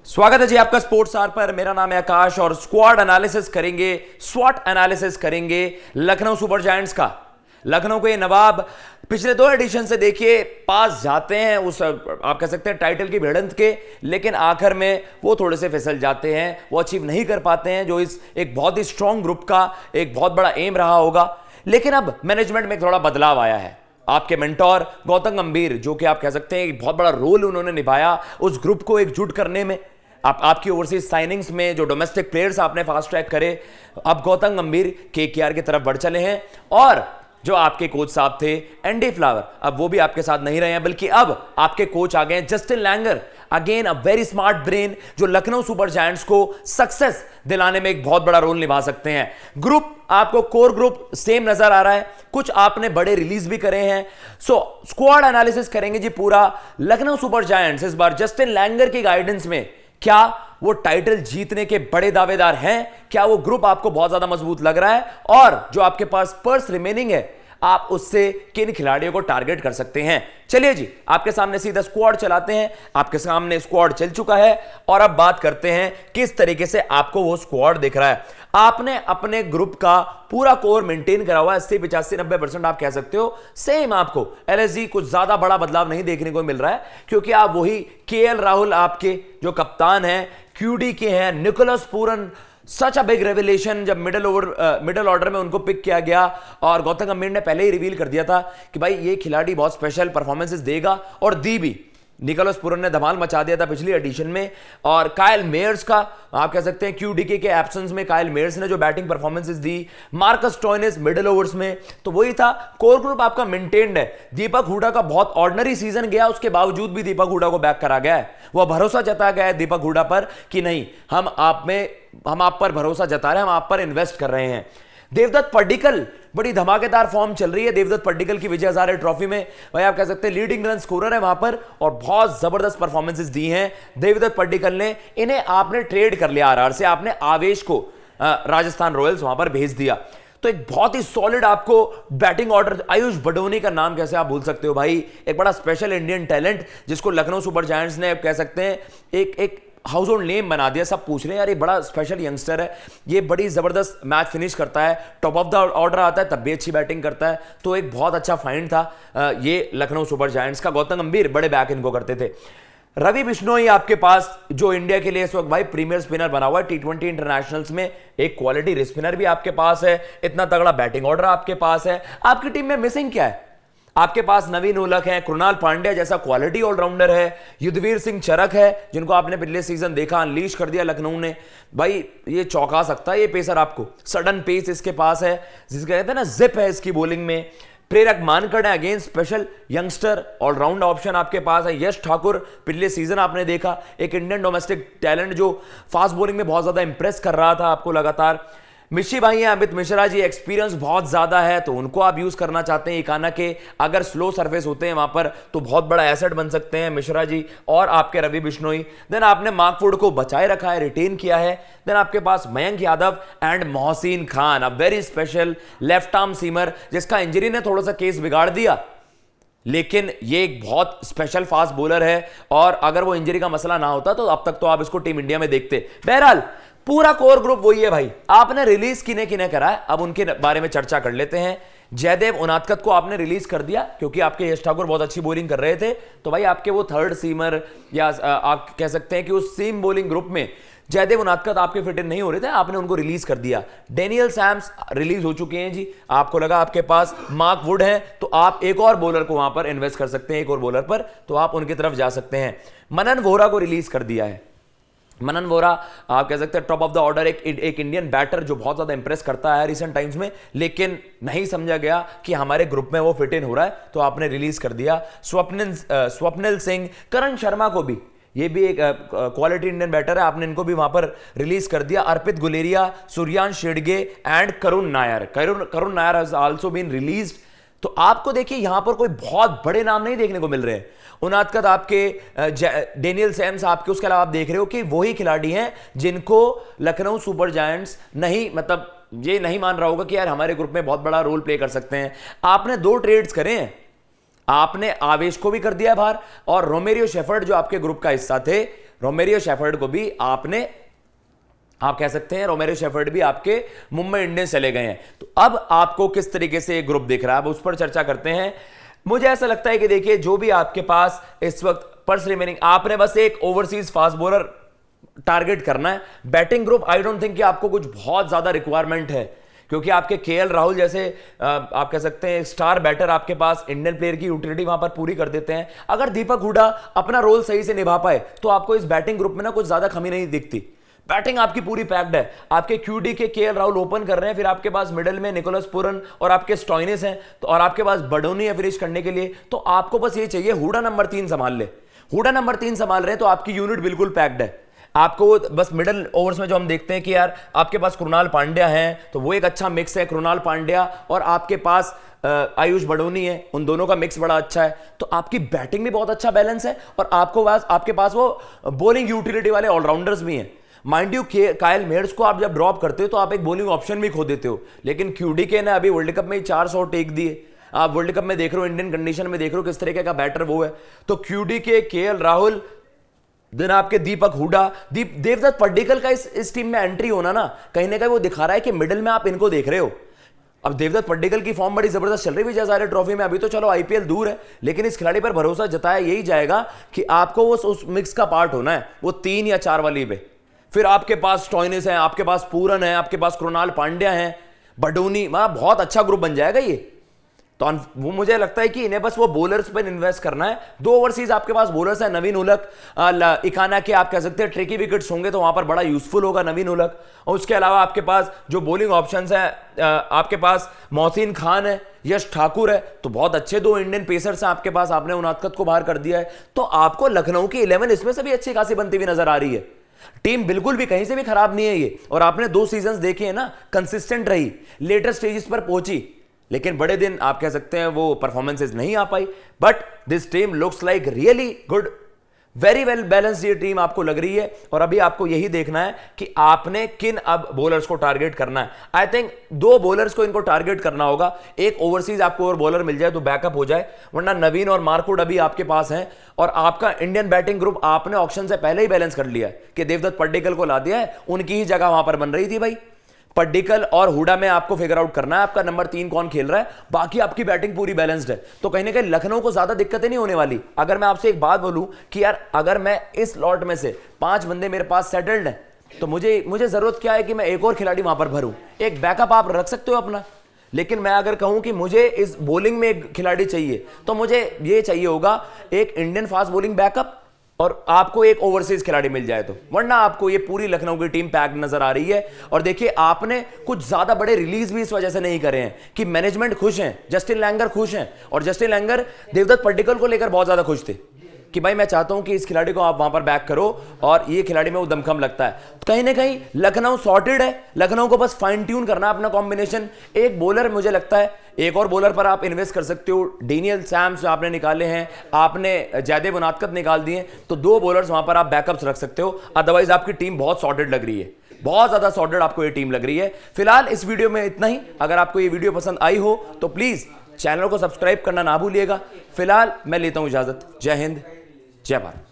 स्वागत है जी आपका स्पोर्ट्स आर पर। मेरा नाम है आकाश और स्क्वाड एनालिसिस करेंगे, स्वॉट एनालिसिस करेंगे लखनऊ सुपर जायंट्स का। लखनऊ के नवाब पिछले 2 एडिशन से देखिए पास जाते हैं उस आप कह सकते हैं टाइटल की भिड़ंत के, लेकिन आखिर में वो थोड़े से फिसल जाते हैं, वो अचीव नहीं कर पाते हैं जो इस एक बहुत ही स्ट्रांग ग्रुप का एक बहुत बड़ा एम रहा होगा। लेकिन अब मैनेजमेंट में थोड़ा बदलाव आया है। आपके मेंटोर गौतम गंभीर, जो कि आप कह सकते हैं एक बहुत बड़ा रोल उन्होंने निभाया उस ग्रुप को एकजुट करने में। आपकी ओवरसीज साइनिंग्स में जो डोमेस्टिक प्लेयर्स आपने फास्ट ट्रैक करे, अब गौतम गंभीर केकेआर की तरफ बढ़ चले हैं। और जो आपके कोच साहब थे एंडी फ्लावर, अब वो भी आपके साथ नहीं रहे हैं, बल्कि अब आपके कोच आ गए हैं Justin Langer. Again a very smart brain जो लखनऊ सुपर जायंट्स को सक्सेस दिलाने में एक बहुत बड़ा रोल निभा सकते हैं। ग्रुप आपको कोर ग्रुप सेम नजर आ रहा है, कुछ आपने बड़े रिलीज भी करे हैं। स्क्वाड एनालिसिस करेंगे जी पूरा। लखनऊ सुपर जायंट्स इस बार जस्टिन लैंगर की गाइडेंस में क्या वो टाइटल जीतने के बड़े दावेदार हैं? क्या वो ग्रुप आपको बहुत ज्यादा मजबूत लग रहा है? और जो आपके पास पर्स रिमेनिंग है, आप उससे किन खिलाड़ियों को टारगेट कर सकते हैं? चलिए जी आपके सामने सीधा स्क्वाड चलाते हैं। आपके सामने स्क्वाड चल चुका है और अब बात करते हैं किस तरीके से आपको वो स्क्वाड दिख रहा है। आपने अपने ग्रुप का पूरा कोर मेंटेन करा हुआ है, 80 85 90% आप कह सकते हो सेम। आपको एलएसजी कुछ ज्यादा बड़ा बदलाव नहीं देखने को मिल रहा है, क्योंकि आप वही केएल राहुल आपके जो कप्तान हैं, क्यूडी के हैं, Nicholas Pooran, such a big revelation जब मिडल ऑर्डर में उनको पिक किया गया। और गौतम गंभीर ने पहले ही रिवील कर दिया था कि भाई ये खिलाड़ी बहुत स्पेशल परफॉर्मेंसेस देगा, और दी भी। निकोलस पूरन ने धमाल मचा दिया था पिछली एडिशन में। और कायल मेयर्स का आप कह सकते हैं क्यूडीके के एब्सेंस में कायल मेयर्स ने जो बैटिंग परफॉर्मेंसेस दी, मार्कस स्टोइनिस मिडिल ओवर्स में, तो वही था। कोर ग्रुप आपका मेंटेन्ड है। दीपक हुडा का बहुत ऑर्डिनरी सीजन गया, उसके बावजूद भी दीपक हुडा को बैक करा गया है। वह भरोसा जताया गया है दीपक हुडा पर कि नहीं, हम आप पर भरोसा जता रहे हैं, हम आप पर इन्वेस्ट कर रहे हैं। देवदत्त पड्डीकल बड़ी धमाकेदार फॉर्म चल रही है देवदत्त पड्डीकल की विजय हजारे ट्रॉफी में। भाई आप कह सकते हैं लीडिंग रन स्कोरर है वहां पर, और बहुत जबरदस्त परफॉर्मेंसेस दी हैं देवदत्त पड्डीकल ने। इन्हें आपने ट्रेड कर लिया आरआर से, आपने आवेश को राजस्थान रॉयल्स वहां पर भेज दिया। तो एक बहुत ही सॉलिड आपको बैटिंग ऑर्डर। आयुष बडोनी का नाम कैसे आप भूल सकते हो भाई, एक बड़ा स्पेशल इंडियन टैलेंट जिसको लखनऊ सुपर जायंट्स ने कह सकते हैं एक हाउस होल्ड नेम बना दिया। सब पूछ रहे हैं यार ये बड़ा स्पेशल यंगस्टर है, ये बड़ी जबरदस्त मैच फिनिश करता है, टॉप ऑफ द ऑर्डर आता है, तब भी अच्छी बैटिंग करता है। तो एक बहुत अच्छा फाइंड था ये लखनऊ सुपर जायंट्स का। गौतम गंभीर बड़े बैक इनको करते थे। रवि बिश्नोई आपके पास जो इंडिया के लिए इस वक्त भाई प्रीमियर स्पिनर बना हुआ है T20 इंटरनेशनल्स में, एक क्वालिटी स्पिनर भी आपके पास है, इतना तगड़ा बैटिंग ऑर्डर आपके पास है। आपकी टीम में मिसिंग क्या है? आपके पास नवीन उलक है, कृणाल पांड्या जैसा क्वालिटी ऑलराउंडर है, युद्धवीर सिंह चरक है जिनको आपने पिछले सीजन देखा, अनलीश कर दिया लखनऊ ने। भाई ये चौंका सकता है ये पेसर आपको, सडन पेस इसके पास है, जिसके कहते हैं ना जिप है इसकी बॉलिंग में। प्रेरक मानकड़ है, again special youngster allround option आपके पास है। यश ठाकुर पिछले सीजन आपने देखा, एक इंडियन डोमेस्टिक टैलेंट जो फास्ट बॉलिंग में बहुत ज्यादा इंप्रेस कर रहा था आपको लगातार। मिशी भाई हैं, अमित मिश्रा जी, एक्सपीरियंस बहुत ज्यादा है, तो उनको आप यूज करना चाहते हैं इकाना के। अगर स्लो सरफेस होते हैं वहां पर तो बहुत बड़ा एसेट बन सकते हैं मिश्रा जी और आपके रवि बिश्नोई। देन आपने मार्कवुड को बचाए रखा है, रिटेन किया है। देन आपके पास Mayank Yadav and Mohsin Khan, a very special left arm seamer जिसका इंजरी ने थोड़ा सा केस बिगाड़ दिया, लेकिन ये एक बहुत स्पेशल फास्ट बॉलर है। और अगर वो इंजरी का मसला ना होता तो अब तक तो आप इसको टीम इंडिया में देखते। बहरहाल पूरा कोर ग्रुप वही है भाई। आपने रिलीज किने करा है, अब उनके बारे में चर्चा कर लेते हैं। जयदेव उनादकत को आपने रिलीज कर दिया क्योंकि आपके यश ठाकुर बहुत अच्छी बॉलिंग कर रहे थे, तो भाई आपके वो थर्ड सीमर या आप कह सकते हैं कि उस सीम बॉलिंग ग्रुप में जयदेव उनादकत आपके फिट इन नहीं हो रहे थे, आपने उनको रिलीज कर दिया। डेनियल सैम्स रिलीज हो चुके हैं जी। आपको लगा आपके पास मार्क वुड है तो आप एक और बॉलर को वहां पर इन्वेस्ट कर सकते हैं, एक और बॉलर पर, तो आप उनकी तरफ जा सकते हैं। मनन वोहरा को रिलीज कर दिया है। मनन वोहरा आप कह सकते हैं टॉप ऑफ द ऑर्डर, एक इंडियन बैटर जो बहुत ज्यादा इंप्रेस करता है रिसेंट टाइम्स में, लेकिन नहीं समझा गया कि हमारे ग्रुप में वो फिट इन हो रहा है, तो आपने रिलीज कर दिया। स्वप्निल सिंह, करण शर्मा को भी, ये भी एक क्वालिटी इंडियन बैटर है, आपने इनको भी वहां पर रिलीज कर दिया। Arpit Guleria, Suryansh Shedge and Karun Nair. Karun Nair has also been released. तो आपको देखिए यहां पर कोई बहुत बड़े नाम नहीं देखने को मिल रहे हैं। उनादकत आपके, डेनियल सैम्स आपके, उसके अलावा आप देख रहे हो कि वही खिलाड़ी हैं जिनको लखनऊ सुपर जायंट्स नहीं, मतलब ये नहीं मान रहा होगा कि यार हमारे ग्रुप में बहुत बड़ा रोल प्ले कर सकते हैं। आपने 2 ट्रेड्स करे हैं, आपने आवेश को भी कर दिया बाहर, और रोमेरियो शेफर्ड जो आपके ग्रुप का हिस्सा थे, रोमेरियो शेफर्ड को भी आपने, आप कह सकते हैं रोमेरियो शेफर्ड भी आपके मुंबई इंडियंस चले गए हैं। तो अब आपको किस तरीके से ये ग्रुप दिख रहा है, अब उस पर चर्चा करते हैं। मुझे ऐसा लगता है कि देखिए जो भी आपके पास इस वक्त पर्स रिमेनिंग, आपने बस एक ओवरसीज फास्ट बॉलर टारगेट करना है। Batting group I don't think कि आपको कुछ बहुत ज्यादा रिक्वायरमेंट है, क्योंकि आपके केएल राहुल जैसे आप कह सकते हैं स्टार बैटर आपके पास इंडियन प्लेयर की यूटिलिटी वहां पर पूरी कर देते हैं। अगर दीपक हुडा अपना रोल सही से निभा पाए तो आपको इस बैटिंग ग्रुप में ना कुछ ज्यादा कमी नहीं दिखती। बैटिंग आपकी पूरी पैक्ड है। आपके क्यूडी के केएल राहुल ओपन कर रहे हैं, फिर आपके पास मिडल में निकोलस पूरन और आपके स्टॉइनिस हैं, तो और आपके पास बडोनी है फिनिश करने के लिए। तो आपको बस ये चाहिए हुडा नंबर 3 संभाल ले। हुडा नंबर 3 संभाल रहे हैं तो आपकी यूनिट बिल्कुल पैक्ड है। आपको बस मिडल ओवर्स में जो हम देखते हैं कि यार आपके पास कृणाल पांड्या हैं, तो वो एक अच्छा मिक्स है, कृणाल पांड्या और आपके पास आयुष बडोनी है, उन दोनों का मिक्स बड़ा अच्छा है। तो आपकी बैटिंग भी बहुत अच्छा बैलेंस है और आपके पास वो बॉलिंग यूटिलिटी वाले ऑलराउंडर्स भी हैं। माइंड यू कायल मेयर्स को आप जब ड्रॉप करते हो तो आप एक बॉलिंग ऑप्शन भी खो देते हो, लेकिन क्यूडीके ने अभी वर्ल्ड कप में 400 टेक दिए। आप वर्ल्ड कप में देख रहे हो, इंडियन कंडीशन में देख रहे हो किस तरीके का बैटर वो है। तो क्यूडीके, केएल राहुल, दिन आपके दीपक हुडा, देवदत्त पड्डीकल का इस टीम में एंट्री होना ना कहीं वो दिखा रहा है कि मिडिल में आप इनको देख रहे हो। अब देवदत्त पड्डीकल की फॉर्म बड़ी जबरदस्त चल रही है विजय हजारे ट्रॉफी में। अभी तो चलो आईपीएल दूर है, लेकिन इस खिलाड़ी पर भरोसा जताया यही जाएगा कि आपको उस मिक्स का पार्ट होना है, वो 3 या 4 वाली पे। फिर आपके पास स्टॉइनिस है, आपके पास पूरन है, आपके पास कृणाल पांड्या है, बडोनी, बहुत अच्छा ग्रुप बन जाएगा ये। तो वो मुझे लगता है कि इन्हें बस वो बॉलर्स पर इन्वेस्ट करना है। 2 ओवरसीज आपके पास बॉलर्स हैं, नवीन उलक, इकाना के आप कह सकते हैं ट्रिकी विकेट्स होंगे तो वहां पर बड़ा यूजफुल होगा नवीन उलक। और उसके अलावा आपके पास जो बॉलिंग ऑप्शंस हैं, आपके पास मोहसिन खान है, यश ठाकुर है, तो बहुत अच्छे 2 इंडियन पेसर्स हैं आपके पास। आपने उनादकत को बाहर कर दिया है, तो आपको लखनऊ की 11 इसमें से भी अच्छी खासी बनती हुई नजर आ रही है। टीम बिल्कुल भी कहीं से भी खराब नहीं है ये, और आपने 2 सीजंस देखे हैं ना, कंसिस्टेंट रही, लेटर स्टेजेस पर पहुंची, लेकिन बड़े दिन आप कह सकते हैं वो परफॉर्मेंसेस नहीं आ पाई। But this team looks like really good, very well balanced ये टीम आपको लग रही है। और अभी आपको यही देखना है कि आपने किन अब बॉलर्स को टारगेट करना है। आई थिंक 2 बॉलर्स को इनको टारगेट करना होगा। एक ओवरसीज आपको और बॉलर मिल जाए तो बैकअप हो जाए, वरना नवीन और मार्कुड अभी आपके पास हैं। और आपका इंडियन बैटिंग ग्रुप आपने ऑक्शन से पहले ही बैलेंस कर लिया है कि देवदत्त पड्डीकल को ला दिया है, उनकी ही जगह वहां पर बन रही थी भाई। पड्डीकल और हुडा में आपको फिगर आउट करना है आपका नंबर 3 कौन खेल रहा है, बाकी आपकी बैटिंग पूरी बैलेंस्ड है। तो कहीं ना कहीं लखनऊ को ज्यादा दिक्कतें नहीं होने वाली। अगर मैं आपसे एक बात बोलूं कि यार अगर मैं इस लॉट में से 5 बंदे मेरे पास सेटल्ड हैं, तो मुझे जरूरत क्या है कि मैं एक और खिलाड़ी वहां पर भरूं। एक बैकअप आप रख सकते हो अपना, लेकिन मैं अगर कहूं कि मुझे इस बॉलिंग में एक खिलाड़ी चाहिए, तो मुझे ये चाहिए होगा एक इंडियन फास्ट बॉलिंग बैकअप और आपको एक ओवरसीज खिलाड़ी मिल जाए तो, वरना आपको ये पूरी लखनऊ की टीम पैक नजर आ रही है। और देखिए आपने कुछ ज्यादा बड़े रिलीज भी इस वजह से नहीं करे हैं कि मैनेजमेंट खुश हैं, जस्टिन लैंगर खुश हैं, और जस्टिन लैंगर देवदत्त पड्डीकल को लेकर बहुत ज्यादा खुश थे कि भाई मैं चाहता हूं कि इस खिलाड़ी को आप वहां पर बैक करो, और ये खिलाड़ी में वो दमखम लगता है। कहीं ना कहीं लखनऊ सॉर्टेड है, लखनऊ को बस फाइन ट्यून करना अपना कॉम्बिनेशन। एक बॉलर मुझे लगता है, एक और बॉलर पर आप इन्वेस्ट कर सकते हो। डेनियल सैम्स आपने निकाले हैं, आपने जयदेव उनादकत निकाल दिए, तो 2 बॉलर्स वहां पर आप बैकअप्स रख सकते हो। अदरवाइज आपकी टीम बहुत सॉर्टेड लग रही है, बहुत ज्यादा सॉर्टेड आपको ये टीम लग रही है। फिलहाल इस वीडियो में इतना ही। अगर आपको ये वीडियो पसंद आई हो तो प्लीज चैनल को सब्सक्राइब करना ना भूलिएगा। फिलहाल मैं लेता हूं इजाजत। जय हिंद, जय भारत।